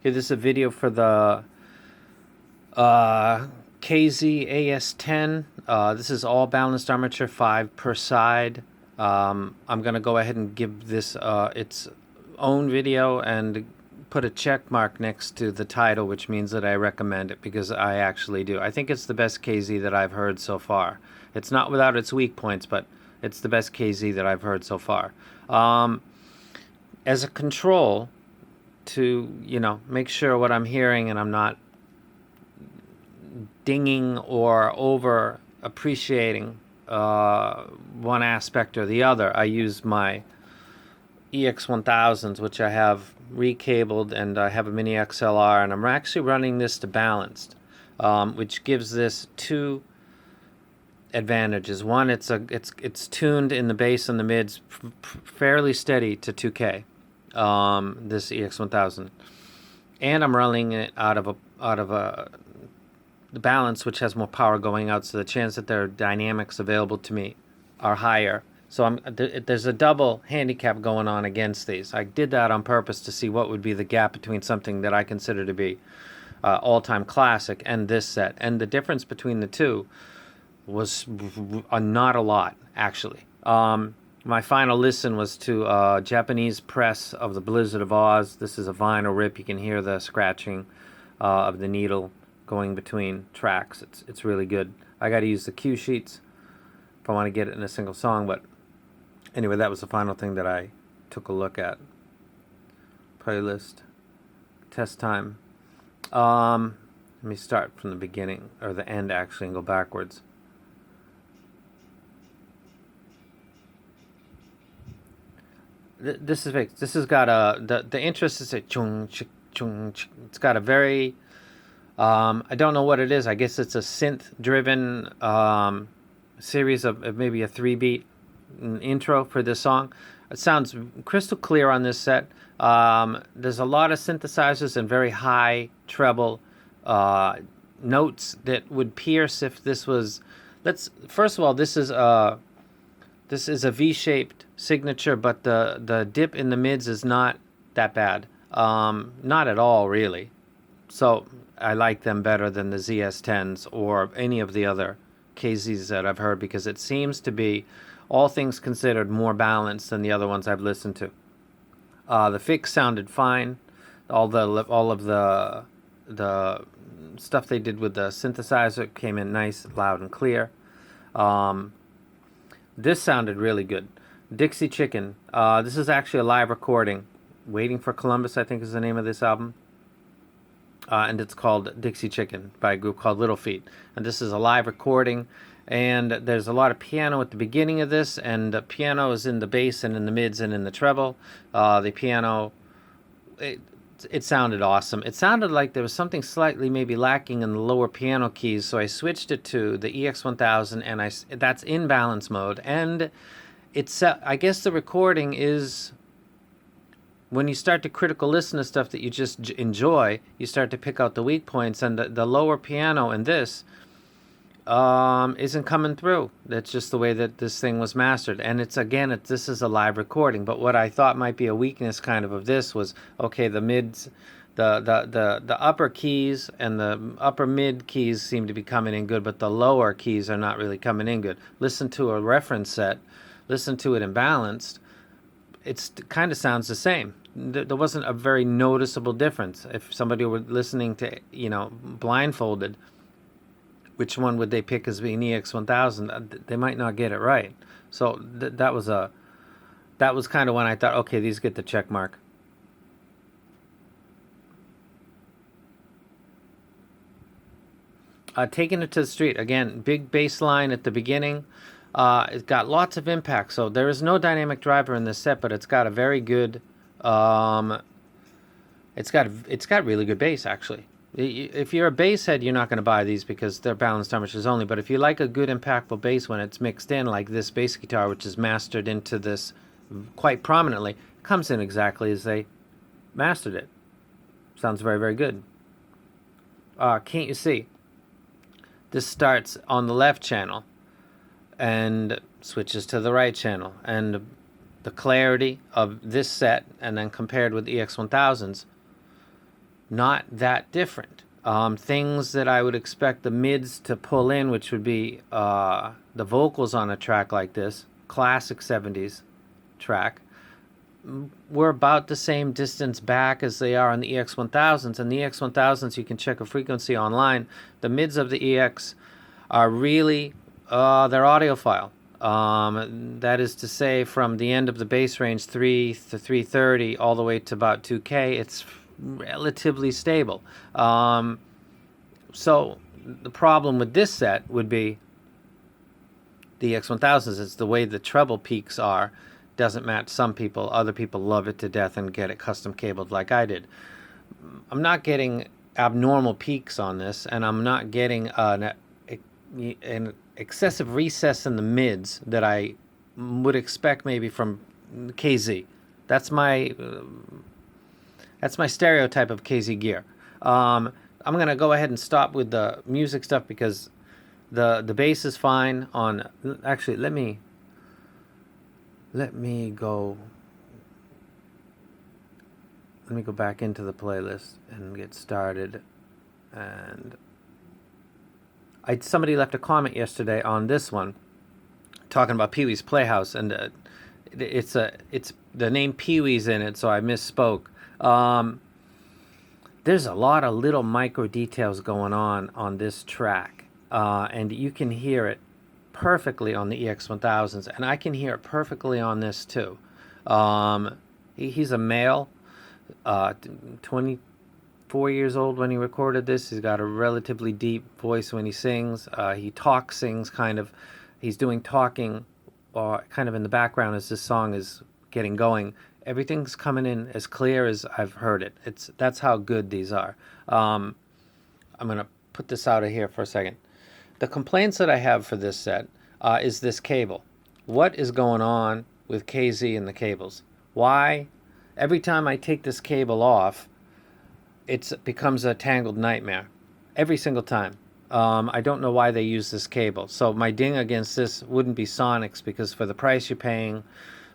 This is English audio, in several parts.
Okay, this is a video for the KZ AS10. This is all balanced armature, 5 per side. I'm going to go ahead and give this its own video and put a check mark next to the title, which means that I recommend it, because I actually do. I think it's the best KZ that I've heard so far. It's not without its weak points, but it's the best KZ that I've heard so far. As a control, to make sure what I'm hearing and I'm not dinging or over appreciating one aspect or the other, I use my EX1000s, which I have recabled, and I have a mini XLR, and I'm actually running this to balanced, which gives this two advantages. One, it's tuned in the bass and the mids fairly steady to 2K. This EX1000, and I'm running it out of the balance, which has more power going out, so the chance that there are dynamics available to me are higher. So there's a double handicap going on against these. I did that on purpose to see what would be the gap between something that I consider to be all-time classic and this set, and the difference between the two was not a lot, actually. My final listen was to a Japanese press of the Blizzard of Oz. This is a vinyl rip. You can hear the scratching of the needle going between tracks. It's really good. I got to use the cue sheets if I want to get it in a single song. But anyway, that was the final thing that I took a look at. Playlist. Test time. Let me start from the beginning, or the end actually, and go backwards. This is fixed. This has got the interest is a chung chick chung chick. It's got a very I don't know what it is. I guess it's a synth driven series of maybe a 3-beat intro for this song. It sounds crystal clear on this set. There's a lot of synthesizers and very high treble notes that would pierce if this was. First of all, this is a V-shaped signature, but the dip in the mids is not that bad. Not at all, really. So I like them better than the ZS10s or any of the other KZs that I've heard, because it seems to be, all things considered, more balanced than the other ones I've listened to. The fix sounded fine. All of the stuff they did with the synthesizer came in nice, loud, and clear. This sounded really good. Dixie Chicken. This is actually a live recording. Waiting for Columbus, I think, is the name of this album. And it's called Dixie Chicken by a group called Little Feat. And this is a live recording. And there's a lot of piano at the beginning of this. And the piano is in the bass and in the mids and in the treble. The piano, it sounded awesome. It sounded like there was something slightly maybe lacking in the lower piano keys, so I switched it to the EX1000, and that's in balance mode. And I guess the recording is, when you start to critical listen to stuff that you just enjoy, you start to pick out the weak points, and the lower piano in this isn't coming through. That's just the way that this thing was mastered. And this is a live recording. But what I thought might be a weakness kind of this was, okay, the mids, the upper keys and the upper mid keys seem to be coming in good, but the lower keys are not really coming in good. Listen to a reference set, listen to it in balanced, it kind of sounds the same. There wasn't a very noticeable difference. If somebody were listening to, blindfolded, which one would they pick as being EX1000? They might not get it right. So that was kind of when I thought, okay, these get the check mark. Taking it to the street again, big bass line at the beginning. It's got lots of impact. So there is no dynamic driver in this set, but it's got a very good. It's got really good bass, actually. If you're a bass head, you're not going to buy these because they're balanced armatures only. But if you like a good, impactful bass when it's mixed in, like this bass guitar, which is mastered into this quite prominently, it comes in exactly as they mastered it. Sounds very, very good. Can't you see? This starts on the left channel and switches to the right channel. And the clarity of this set, and then compared with EX1000s, not that different. Things that I would expect the mids to pull in, which would be the vocals on a track like this, classic 70s track, we're about the same distance back as they are on the EX1000s. And the EX1000s, you can check a frequency online. The mids of the EX are really, they're audiophile. That is to say, from the end of the bass range 3 to 330 all the way to about 2K, it's relatively stable. So the problem with this set would be the X1000s. It's the way the treble peaks are. Doesn't match some people. Other people love it to death and get it custom cabled like I did. I'm not getting abnormal peaks on this, and I'm not getting an excessive recess in the mids that I would expect maybe from KZ. That's my stereotype of KZ gear. I'm gonna go ahead and stop with the music stuff because the bass is fine on. Actually, let me go. Let me go back into the playlist and get started. And somebody left a comment yesterday on this one, talking about Pee-wee's Playhouse, and it's the name Pee-wee's in it, so I misspoke. There's a lot of little micro details going on this track, and you can hear it perfectly on the EX1000s, and I can hear it perfectly on this too. He's a male, 24 years old when he recorded this. He's got a relatively deep voice when he sings. He sings kind of. He's doing talking kind of in the background as this song is getting going. Everything's coming in as clear as I've heard it. That's how good these are. I'm going to put this out of here for a second. The complaints that I have for this set is this cable. What is going on with KZ and the cables? Why? Every time I take this cable off, it becomes a tangled nightmare. Every single time. I don't know why they use this cable. So my ding against this wouldn't be Sonics, because for the price you're paying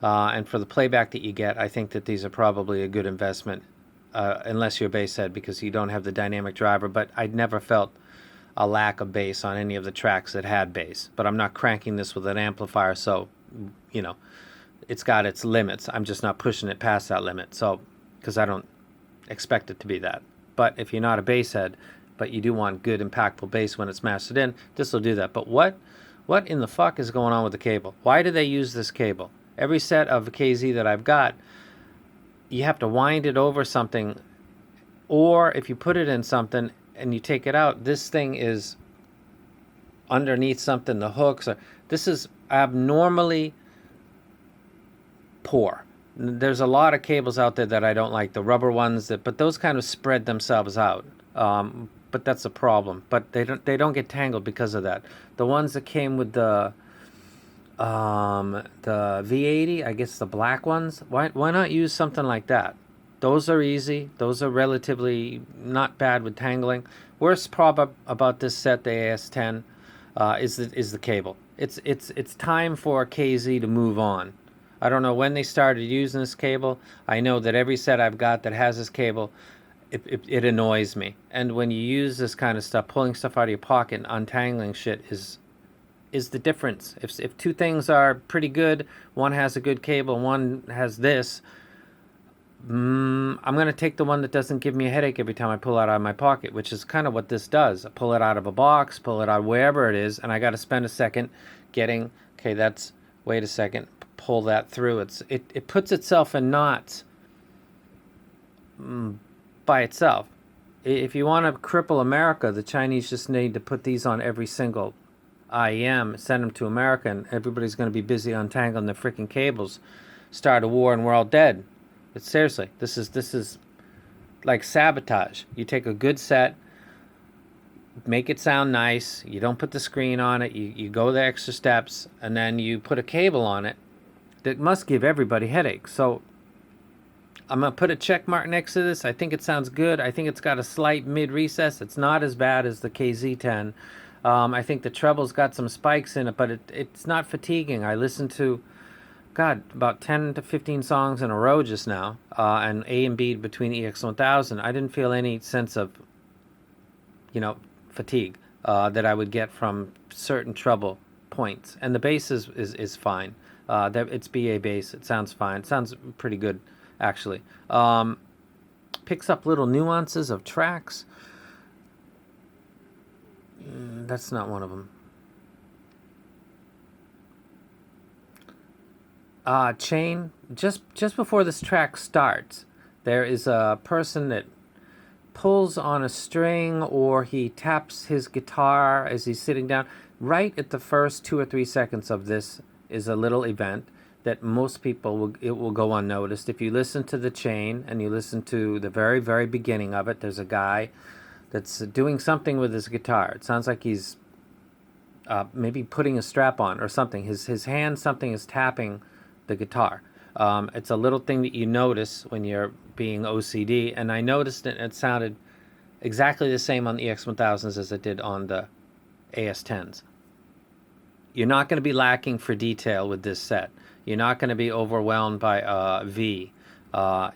and for the playback that you get, I think that these are probably a good investment, unless you're bass head, because you don't have the dynamic driver. But I'd never felt a lack of bass on any of the tracks that had bass. But I'm not cranking this with an amplifier, so, you know, it's got its limits. I'm just not pushing it past that limit, so, because I don't expect it to be that. But if you're not a bass head, but you do want good, impactful bass when it's mastered in, this will do that. But what in the fuck is going on with the cable? Why do they use this cable? Every set of KZ that I've got, you have to wind it over something, or if you put it in something and you take it out, this thing is underneath something, the hooks. This is abnormally poor. There's a lot of cables out there that I don't like, the rubber ones, but those kind of spread themselves out. But that's a problem. But they don't get tangled because of that. The ones that came with the V80, I guess the black ones, why not use something like that? Those are easy. Those are relatively not bad with tangling. Worst problem about this set, the AS10, is the cable. It's time for KZ to move on. I don't know when they started using this cable. I know that every set I've got that has this cable, it annoys me. And when you use this kind of stuff, pulling stuff out of your pocket and untangling shit is the difference. If two things are pretty good, one has a good cable, one has this, I'm going to take the one that doesn't give me a headache every time I pull it out of my pocket, which is kind of what this does. I pull it out of a box, pull it out wherever it is, and I got to spend a second getting, okay, wait a second, pull that through. It puts itself in knots by itself. If you want to cripple America, the Chinese just need to put these on every single IEM, send them to America, and everybody's going to be busy untangling the freaking cables. Start a war and we're all dead. But seriously, this is like sabotage. You take a good set, make it sound nice, you don't put the screen on it, you go the extra steps, and then you put a cable on it that must give everybody headaches. So I'm going to put a check mark next to this. I think it sounds good. I think it's got a slight mid recess. It's not as bad as the KZ10. I think the treble's got some spikes in it, but it's not fatiguing. I listened to God, about 10 to 15 songs in a row just now, and A and B between EX1000. I didn't feel any sense of, fatigue that I would get from certain treble points. And the bass is fine. It's BA bass. It sounds fine. It sounds pretty good, actually. Picks up little nuances of tracks. That's not one of them. Chain, just before this track starts, there is a person that pulls on a string, or he taps his guitar as he's sitting down. Right at the first 2 or 3 seconds of this is a little event that most people will go unnoticed. If you listen to the chain and you listen to the very, very beginning of it, there's a guy that's doing something with his guitar. It sounds like he's maybe putting a strap on or something. His hand, something is tapping the guitar. It's a little thing that you notice when you're being OCD, and I noticed it. It sounded exactly the same on the EX1000s as it did on the AS10s. You're not going to be lacking for detail with this set. You're not going to be overwhelmed by V.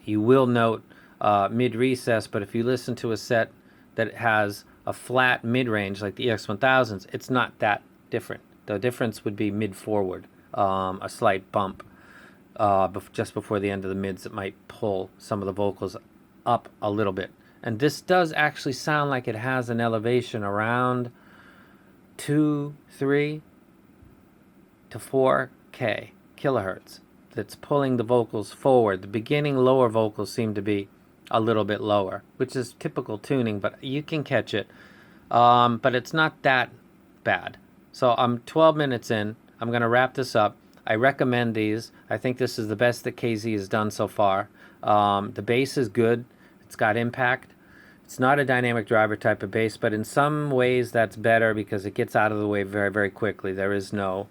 You will note mid-recess, but if you listen to a set that has a flat mid-range like the EX1000s, it's not that different. The difference would be mid-forward, a slight bump just before the end of the mids that might pull some of the vocals up a little bit. And this does actually sound like it has an elevation around 2, 3 to 4K kilohertz that's pulling the vocals forward. The beginning lower vocals seem to be a little bit lower, which is typical tuning, but you can catch it. But it's not that bad. So I'm 12 minutes in. I'm going to wrap this up. I recommend these. I think this is the best that KZ has done so far. The bass is good. It's got impact. It's not a dynamic driver type of bass, but in some ways that's better because it gets out of the way very, very quickly. There is no...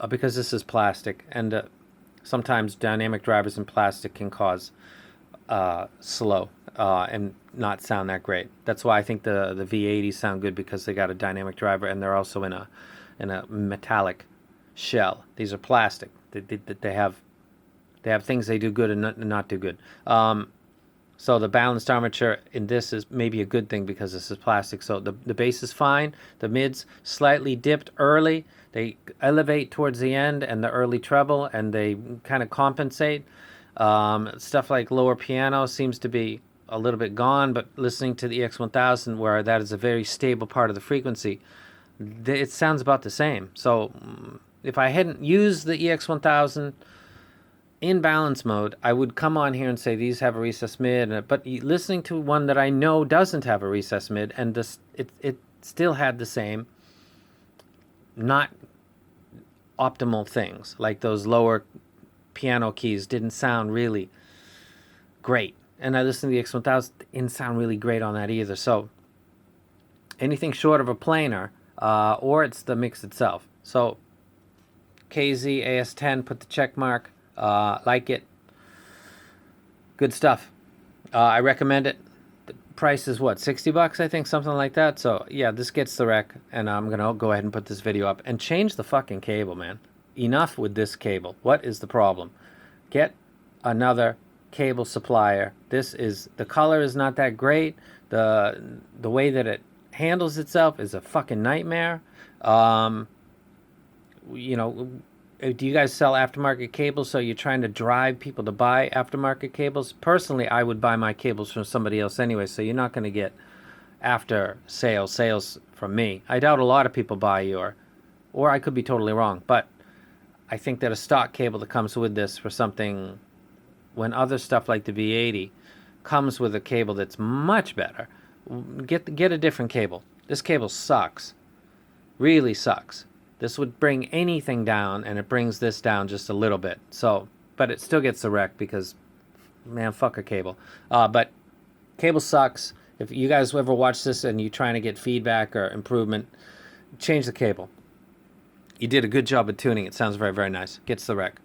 because this is plastic, and sometimes dynamic drivers in plastic can cause slow and not sound that great. That's why I think the V80s sound good, because they got a dynamic driver and they're also in a metallic shell. These are plastic. They have things they do good and not do good. So the balanced armature in this is maybe a good thing because this is plastic. So the bass is fine. The mids slightly dipped early. They elevate towards the end and the early treble, and they kind of compensate. Stuff like lower piano seems to be a little bit gone, but listening to the EX1000, where that is a very stable part of the frequency, it sounds about the same. So if I hadn't used the EX1000 in balance mode, I would come on here and say these have a recessed mid, but listening to one that I know doesn't have a recessed mid, and it still had the same not optimal things, like those lower piano keys didn't sound really great. And I listened to the X1000, didn't sound really great on that either. So anything short of a planar, or it's the mix itself. So KZ AS10, put the check mark. Like it. Good stuff. I recommend it. The price is what, $60, I think, something like that. So yeah, this gets the wreck, and I'm gonna go ahead and put this video up and change the fucking cable, man. Enough with this cable. What is the problem? Get another cable supplier. The color is not that great. The way that it handles itself is a fucking nightmare. You know, do you guys sell aftermarket cables? So you're trying to drive people to buy aftermarket cables? Personally, I would buy my cables from somebody else anyway, so you're not going to get after sales from me. I doubt a lot of people buy or I could be totally wrong, but I think that a stock cable that comes with this for something, when other stuff like the V80 comes with a cable that's much better, get a different cable. This cable sucks. Really sucks. This would bring anything down, and it brings this down just a little bit. So, but it still gets the wreck because, man, fuck a cable. But cable sucks. If you guys ever watch this and you're trying to get feedback or improvement, change the cable. You did a good job of tuning. It sounds very, very nice. Gets the wreck.